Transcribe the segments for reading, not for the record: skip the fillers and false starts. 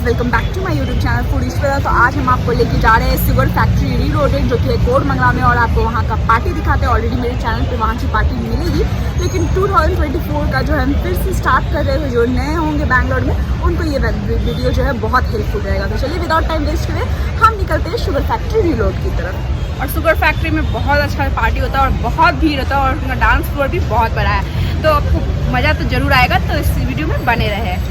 Welcome back to my YouTube channel Foodishwara. तो आज हम आपको लेके जा रहे हैं शुगर फैक्ट्री रीलोडेड जो कि है कोरमंगला में, और आपको वहाँ का पार्टी दिखाते हैं। ऑलरेडी मेरे चैनल पे वहाँ की पार्टी मिलेगी, लेकिन 2024 का जो है हम फिर से स्टार्ट कर रहे हैं। जो नए होंगे बैंगलोर में उनको ये वीडियो जो है बहुत हेल्पफुल रहेगा। तो चलिए विदाउट टाइम वेस्ट हुए हम निकलते हैं शुगर फैक्ट्री रीलोड की तरफ। और शुगर फैक्ट्री में बहुत अच्छा पार्टी होता है और बहुत भीड़ होता है, और उनका डांस फ्लोर भी बहुत बड़ा है, तो आपको मज़ा तो ज़रूर आएगा। तो इस वीडियो में बने रहे।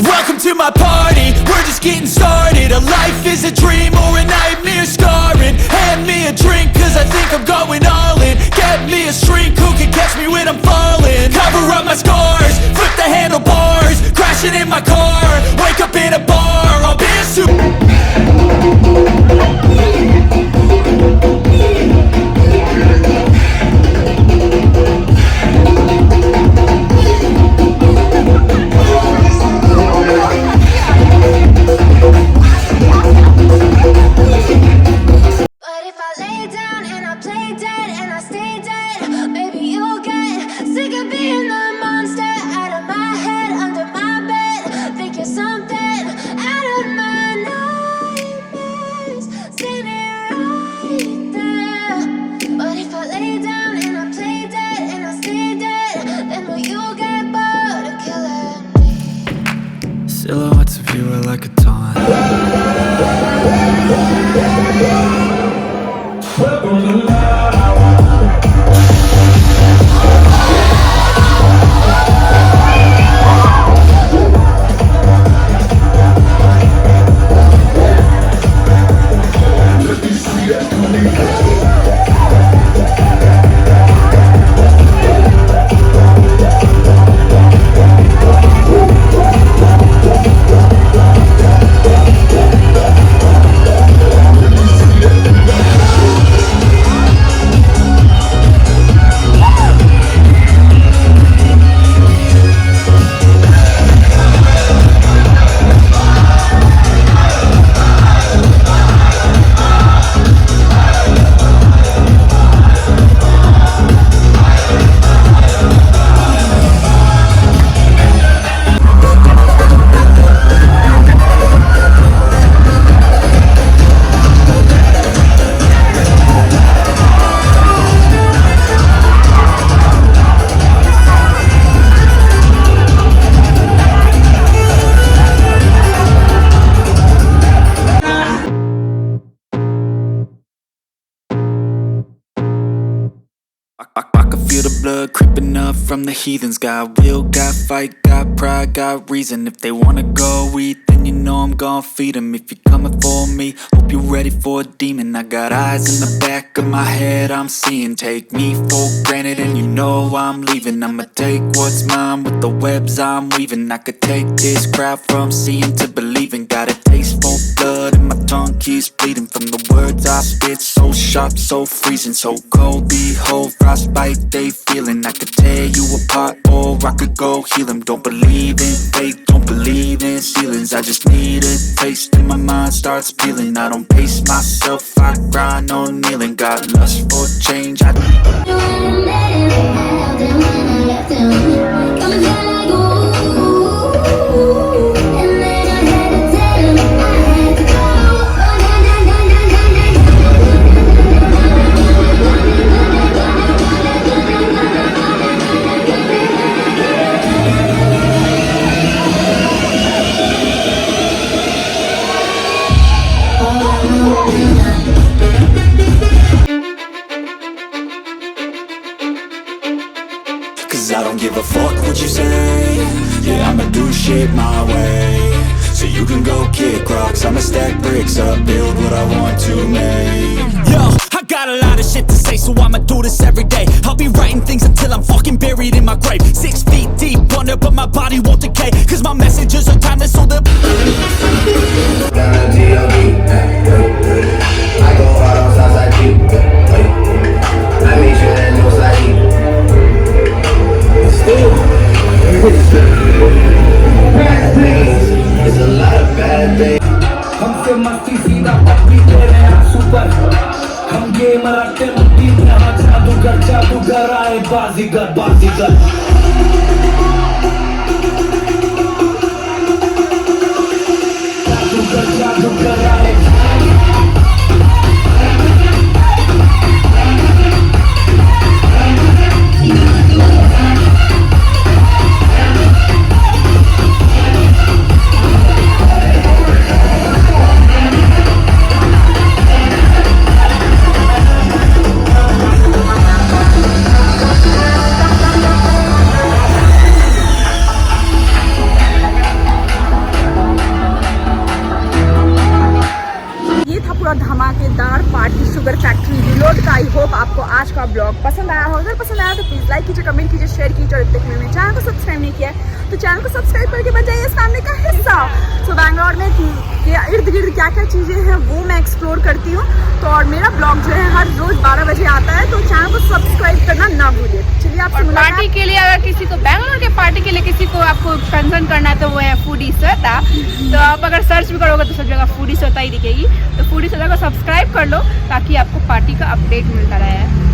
Welcome to my party, we're just getting started. A life is a dream or a nightmare scarring. Hand me a drink cause I think I'm going all in. Get me a shrink who can catch me when I'm falling. Cover up my scars, flip the handlebars. Crashing in my car, wake up in a bar. I'll be a super silhouettes of you are like a taunt. from the heathens. Got will, got fight, got pride, got reason. If they wanna go eat, then you know I'm gon' feed them. If you're coming for me, hope you're ready for a demon. I got eyes in the back of my head, I'm seeing. Take me for granted and you know I'm leaving. I'ma take what's mine with the webs I'm weaving. I could take this crowd from seeing to believing. Got a taste for blood and my tongue keeps bleeding. From the words I spit, so sharp, so freezing, so cold. Behold, frostbite they feeling. I could tear you apart or I could go heal them. Don't believe in fate, don't believe in ceilings. I just need a taste and my mind starts peeling. I don't pace myself, I grind on kneeling. Got lust for change, cause I don't give a fuck what you say. Yeah, I'ma do shit my way. So you can go kick rocks, I'ma stack bricks up, build what I want to make. Yo, I got a lot of shit to say, so I'ma do this every day. I'll be writing things until I'm fucking buried in my grave. 6 feet deep under, but my body won't decay, cause my messages are timeless, so the I go hard on Southside G. I make sure that no slide. Still, bad things. It's a lot of bad things. हमसे मस्ती सीधा पप्पी तेरे आंसू पर हम game रखते मुट्ठी में हाथ जादूगर आए बाजीगर जादूगर आए धमाकेदार पार्टी शुगर फैक्ट्री रिलोड का। आई होप आपको आज का ब्लॉग पसंद आया हो। अगर पसंद आया तो प्लीज़ लाइक कीजिए, कमेंट कीजिए, शेयर कीजिए। और अब तक मैंने चैनल को सब्सक्राइब नहीं किया है तो चैनल को सब्सक्राइब करके बन जाइए इस फैमिली का हिस्सा। तो बैंगलोर में इर्द गिर्द क्या क्या चीज़ें हैं वो मैं एक्सप्लोर करती हूँ। तो और मेरा ब्लॉग जो है हर रोज़ 12 बजे आता है, तो चैनल को सब्सक्राइब करना ना भूलिए। चलिए आपसे पार्टी के लिए, अगर किसी को बैंगलोर के पार्टी के लिए किसी को आपको कंसर्न करना है तो वो है फूडी श्वेता। तो आप अगर सर्च भी करोगे तो सब जगह फूडी श्वेता ही दिखेगी। तो फूडी श्वेता को सब्सक्राइब कर लो ताकि आपको पार्टी का अपडेट मिलता रहे।